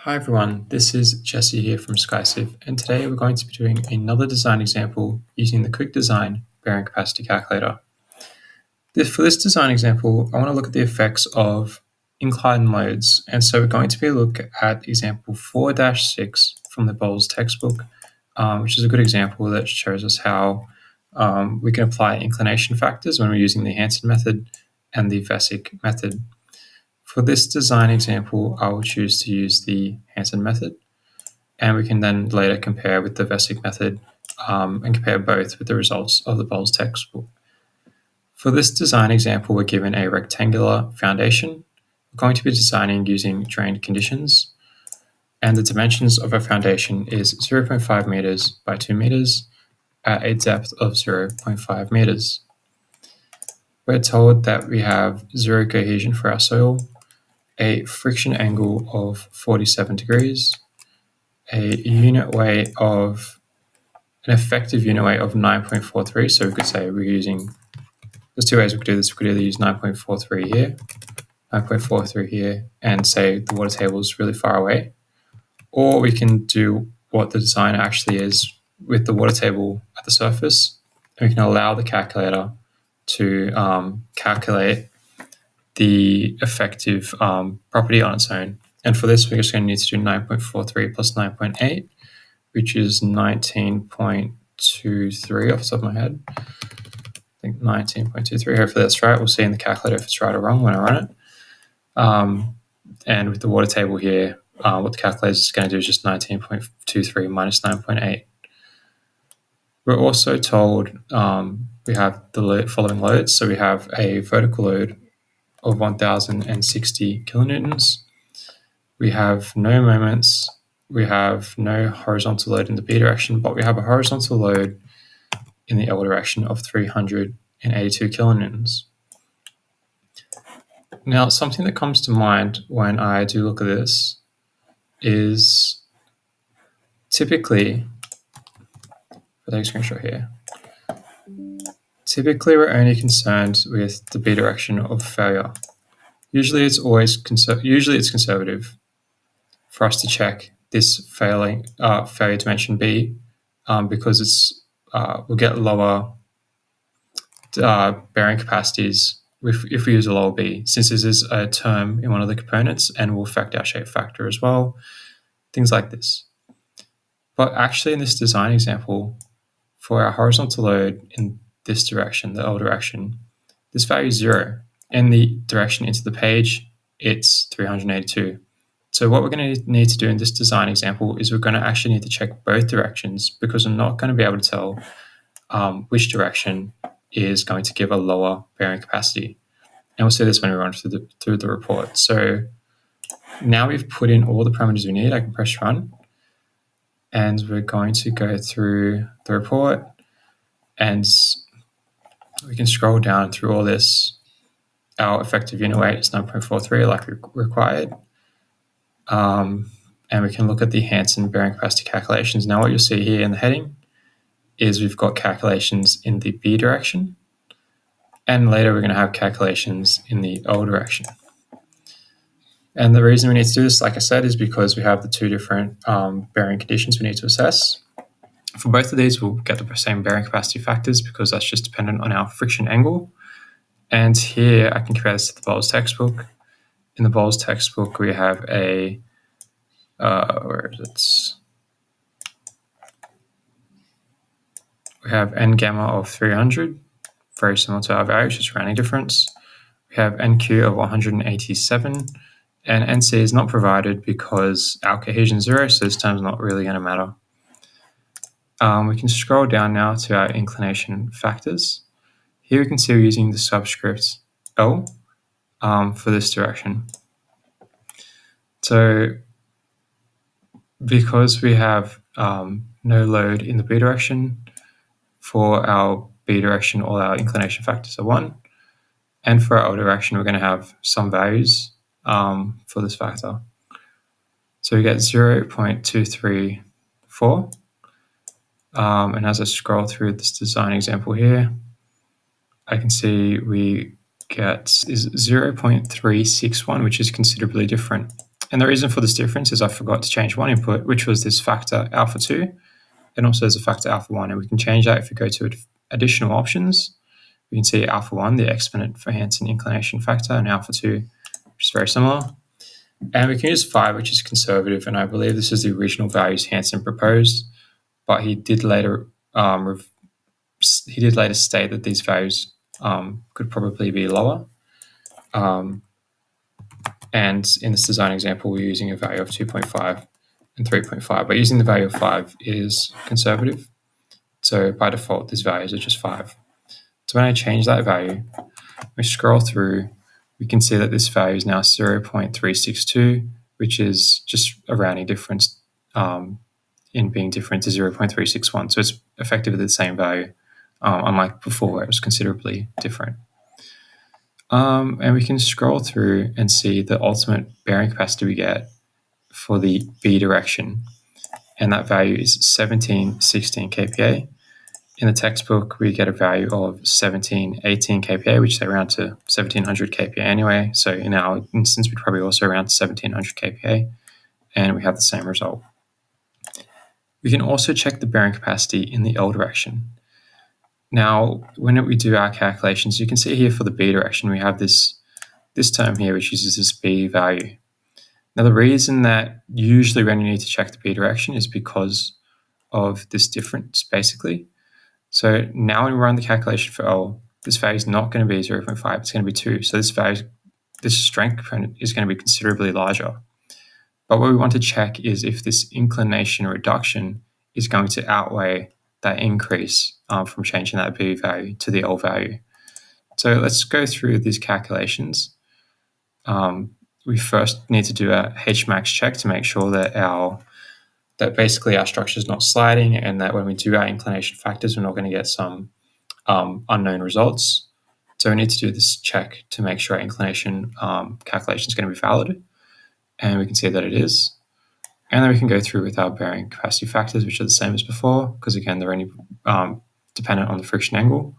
Hi everyone, this is Jesse here from SkyCiv, and today we're going to be doing another design example using the Quick Design Bearing Capacity Calculator. For this design example, I want to look at the effects of inclined loads, and so we're going to be looking at example 4-6 from the Bowles textbook, which is a good example that shows us how we can apply inclination factors when we're using the Hansen method and the Vesic method. For this design example, I will choose to use the Hansen method, and we can then later compare with the Vesic method and compare both with the results of the Bowles textbook. For this design example, we're given a rectangular foundation. We're going to be designing using drained conditions, and the dimensions of our foundation is 0.5 meters by 2 meters at a depth of 0.5 meters. We're told that we have zero cohesion for our soil, a friction angle of 47 degrees, an effective unit weight of 9.43. So we could say there's two ways we could do this. We could either use 9.43 here, 9.43 here, and say the water table is really far away, or we can do what the design actually is with the water table at the surface, and we can allow the calculator to calculate the effective property on its own. And for this, we're just going to need to do 9.43 plus 9.8, which is 19.23 off the top of my head. I think 19.23. Hopefully that's right. We'll see in the calculator if it's right or wrong when I run it. And with the water table here, what the calculator is going to do is just 19.23 minus 9.8. We're also told we have the following loads. So we have a vertical load of 1,060 kilonewtons. We have no moments. We have no horizontal load in the B direction, but we have a horizontal load in the L direction of 382 kilonewtons. Now, something that comes to mind when I do look at this is typically, I'll take a screenshot here. Typically, we're only concerned with the B direction of failure. Usually it's conservative for us to check this failure dimension B because we'll get lower bearing capacities if we use a lower B, since this is a term in one of the components and will affect our shape factor as well, things like this. But actually in this design example, for our horizontal load in this direction, the L direction, this value is 0. In the direction into the page, it's 382. So what we're going to need to do in this design example is we're going to actually need to check both directions, because we're not going to be able to tell which direction is going to give a lower bearing capacity. And we'll see this when we run through the report. So now we've put in all the parameters we need. I can press run, and we're going to go through the report, and we can scroll down through all this. Our effective unit weight is 9.43 like required. And we can look at the Hansen bearing capacity calculations. Now what you'll see here in the heading is we've got calculations in the B direction, and later we're going to have calculations in the L direction. And the reason we need to do this, like I said, is because we have the two different bearing conditions we need to assess. For both of these, we'll get the same bearing capacity factors because that's just dependent on our friction angle. And here I can compare this to the Bowles textbook. In the Bowles textbook, we have we have N gamma of 300, very similar to our value, just rounding difference. We have NQ of 187, and NC is not provided because our cohesion is 0, so this term's not really going to matter. We can scroll down now to our inclination factors. Here we can see we're using the subscript L for this direction. So because we have no load in the B direction, for our B direction, all our inclination factors are 1. And for our L direction, we're going to have some values for this factor. So we get 0.234. And as I scroll through this design example here, I can see we get is 0.361, which is considerably different. And the reason for this difference is I forgot to change one input, which was this factor alpha 2, and also there's a factor alpha 1. And we can change that if we go to additional options. We can see alpha 1, the exponent for Hansen inclination factor, and alpha 2, which is very similar. And we can use 5, which is conservative, and I believe this is the original values Hansen proposed, but he did later state that these values could probably be lower. And in this design example, we're using a value of 2.5 and 3.5, but using the value of 5 is conservative. So by default, these values are just 5. So when I change that value, we scroll through, we can see that this value is now 0.362, which is just a rounding difference in being different to 0.361. So it's effectively the same value, unlike before where it was considerably different. And we can scroll through and see the ultimate bearing capacity we get for the B direction. And that value is 1716 kPa. In the textbook, we get a value of 1718 kPa, which they round to 1700 kPa anyway. So in our instance, we'd probably also round to 1700 kPa, and we have the same result. We can also check the bearing capacity in the L direction. Now, when we do our calculations, you can see here for the B direction, we have this term here, which uses this B value. Now, the reason that usually when you need to check the B direction is because of this difference, basically. So now when we run the calculation for L, this value is not going to be 0.5, it's going to be 2. So this strength component is going to be considerably larger. But what we want to check is if this inclination reduction is going to outweigh that increase from changing that B value to the L value. So let's go through these calculations. We first need to do a Hmax check to make sure that basically our structure is not sliding, and that when we do our inclination factors, we're not going to get some unknown results. So we need to do this check to make sure our inclination calculation is going to be valid, and we can see that it is. And then we can go through with our bearing capacity factors, which are the same as before, because again, they're only dependent on the friction angle.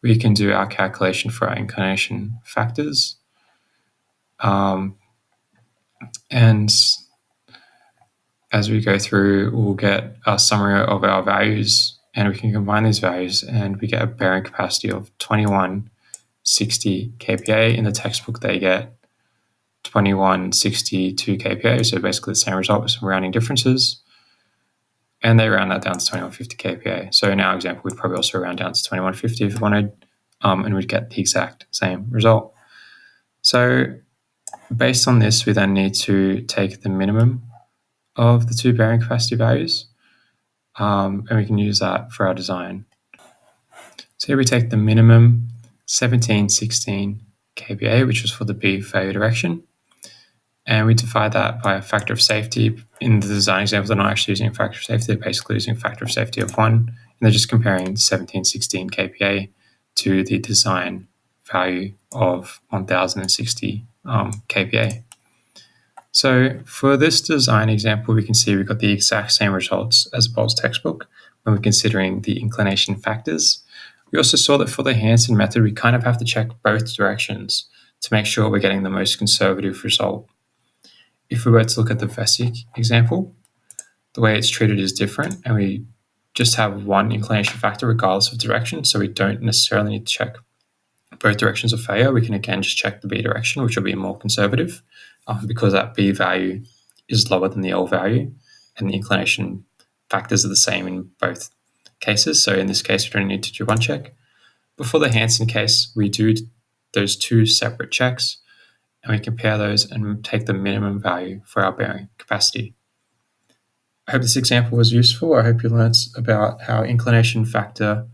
We can do our calculation for our inclination factors. And as we go through, we'll get a summary of our values, and we can combine these values, and we get a bearing capacity of 2160 kPa. In the textbook, they get 2162 kPa, so basically the same result with some rounding differences. And they round that down to 2150 kPa. So in our example, we'd probably also round down to 2150 if we wanted, and we'd get the exact same result. So based on this, we then need to take the minimum of the two bearing capacity values, and we can use that for our design. So here we take the minimum 1716 kPa, which was for the B failure direction, and we divide that by a factor of safety. In the design example, they're not actually using a factor of safety, they're basically using a factor of safety of 1, and they're just comparing 1716 kPa to the design value of 1060 kPa. So for this design example, we can see we've got the exact same results as Ball's textbook when we're considering the inclination factors. We also saw that for the Hansen method, we kind of have to check both directions to make sure we're getting the most conservative result. If we were to look at the Vesic example, the way it's treated is different, and we just have one inclination factor regardless of direction, so we don't necessarily need to check both directions of failure. We can again just check the B direction, which will be more conservative, because that B value is lower than the L value, and the inclination factors are the same in both cases. So in this case, we don't need to do one check. But for the Hansen case, we do those two separate checks, and we compare those and take the minimum value for our bearing capacity. I hope this example was useful. I hope you learned about how inclination factor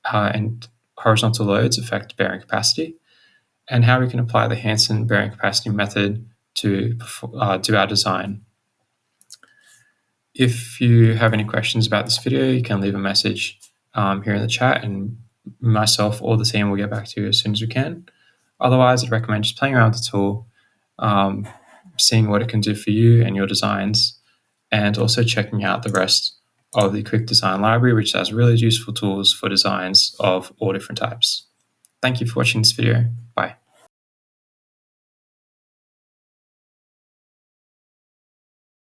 and horizontal loads affect bearing capacity, and how we can apply the Hansen bearing capacity method to do our design. If you have any questions about this video, you can leave a message here in the chat, and myself or the team will get back to you as soon as we can. Otherwise, I'd recommend just playing around with the tool, seeing what it can do for you and your designs, and also checking out the rest of the Quick Design Library, which has really useful tools for designs of all different types. Thank you for watching this video. Bye.